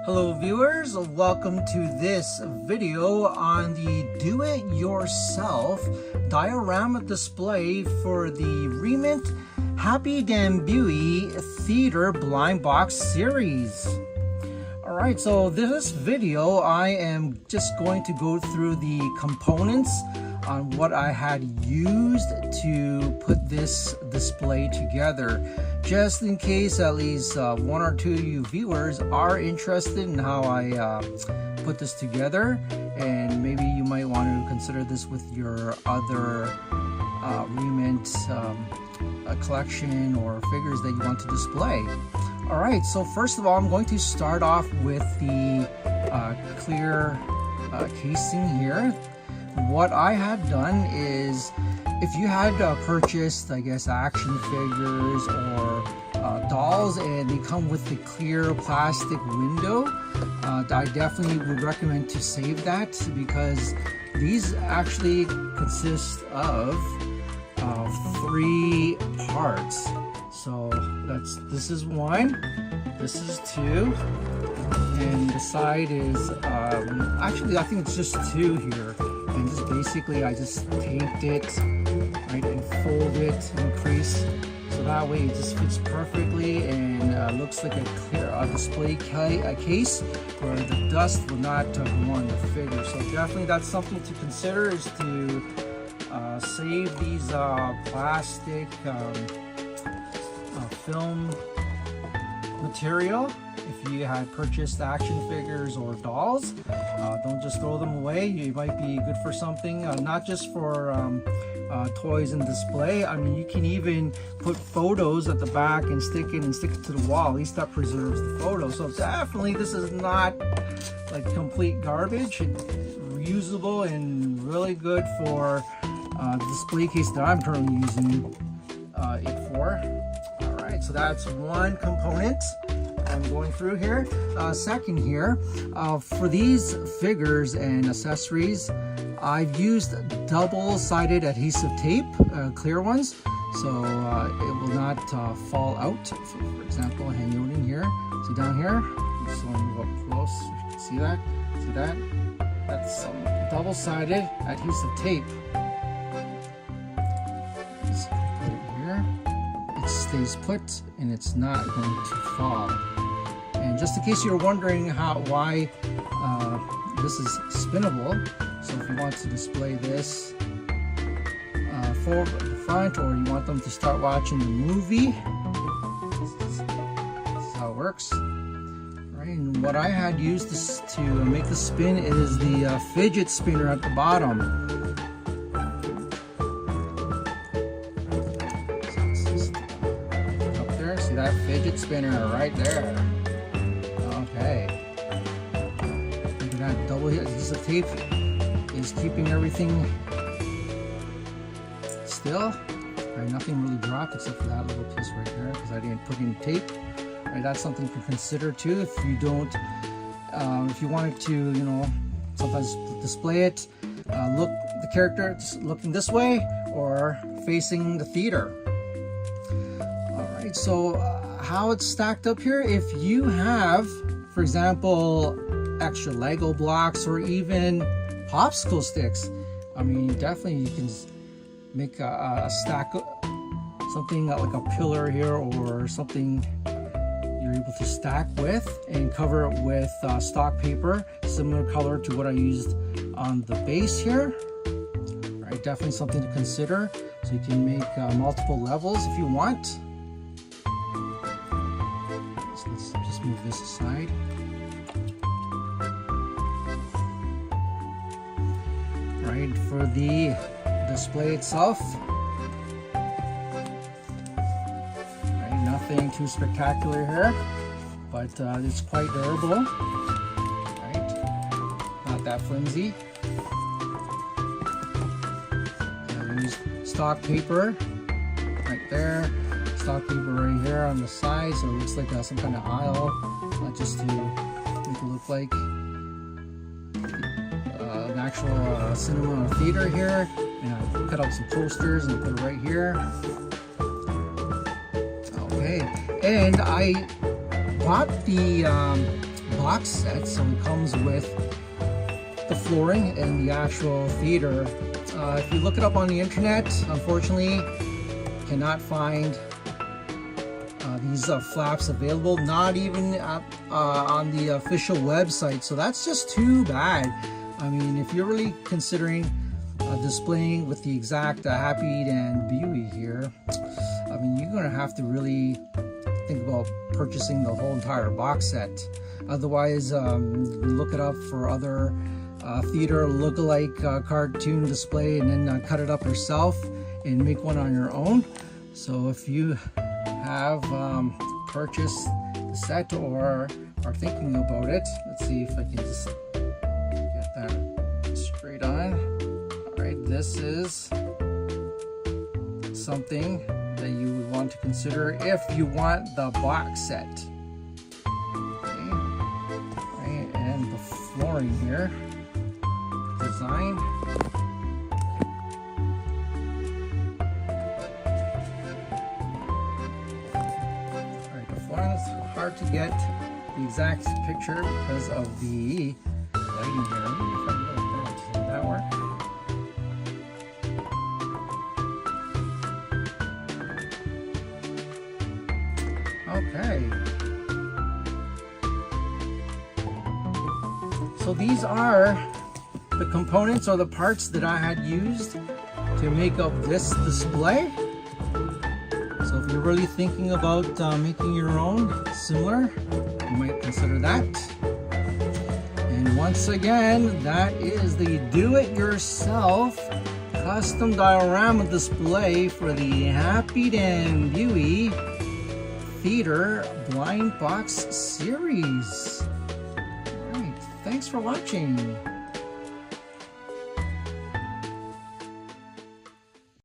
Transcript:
Hello viewers, welcome to this video on the do-it-yourself diorama display for the remint Hapidanbui Theater Blind Box series. Alright, so this video I am just going to go through the components on what I had used to put this display together, just in case at least one or two of you viewers are interested in how I put this together, and maybe you might want to consider this with your other remint collection or figures that you want to display. Alright, so first of all, I'm going to start off with the clear casing here. What I had done is, if you had purchased, I guess, action figures or dolls and they come with the clear plastic window, I definitely would recommend to save that, because these actually consist of 3 parts. So this is 1, this is 2, and the side is actually I think it's just 2 here. And just basically I just taped it, right, and fold it and crease, so that way it just fits perfectly and looks like a clear display case where the dust will not go on the figure. So definitely that's something to consider, is to save these plastic film material. If you had purchased action figures or dolls, don't just throw them away. It might be good for something, not just for toys and display. I mean, you can even put photos at the back and stick it to the wall. At least that preserves the photo. So definitely this is not like complete garbage. It's reusable and really good for the display case that I'm currently using it for. Alright, so that's one component I'm going through here. Second here, for these figures and accessories, I've used double-sided adhesive tape, clear ones, so it will not fall out. For example, hang out in here. See down here? Just want to move up close. You can see that? See that? That's some double-sided adhesive tape. Just put it here. It stays put and it's not going to fall. And just in case you're wondering why this is spinnable, so if you want to display this for the front, or you want them to start watching the movie, this is how it works. Right, and what I had used this to make the spin is the fidget spinner at the bottom. Up there, see that fidget spinner right there. Okay, that double adhesive tape is keeping everything still. Right, nothing really dropped except for that little piece right there, because I didn't put in tape. Right, that's something to consider too. If you don't, if you wanted to, you know, sometimes display it, the character looking this way or facing the theater. All right, so how it's stacked up here, if you have, for example, extra Lego blocks or even popsicle sticks, I mean, definitely you can make a stack, something like a pillar here or something you're able to stack with, and cover it with stock paper, similar color to what I used on the base here. Right, definitely something to consider. So you can make multiple levels if you want. So let's just move this aside. Right, for the display itself, right, nothing too spectacular here, but it's quite durable. Right, not that flimsy. I used stock paper right there, stock paper right here on the side, so it looks like some kind of aisle, not just to make it look like an actual cinema or theater here. And I cut out some posters and put it right here. Okay, and I bought the box set. So it comes with the flooring and the actual theater. If you look it up on the internet, unfortunately, cannot find these flaps available, not even on the official website. So that's just too bad. I mean, if you're really considering displaying with the exact Hapidanbui here, I mean, you're gonna have to really think about purchasing the whole entire box set. Otherwise, look it up for other theater lookalike cartoon display, and then cut it up yourself and make one on your own. So if you have purchased the set or are thinking about it, let's see if I can just get that straight on. All right, this is something that you would want to consider if you want the box set. Okay. Right, and the flooring here, design. Alright, the flooring is hard to get the exact picture because of the lighting here. If I can go like that, does that work? Okay. So these are the components or the parts that I had used to make up this display. So if you're really thinking about making your own similar, you might consider that. And once again, that is the do-it-yourself custom diorama display for the Hapidanbui Theater Blind Box Series. All right, thanks for watching.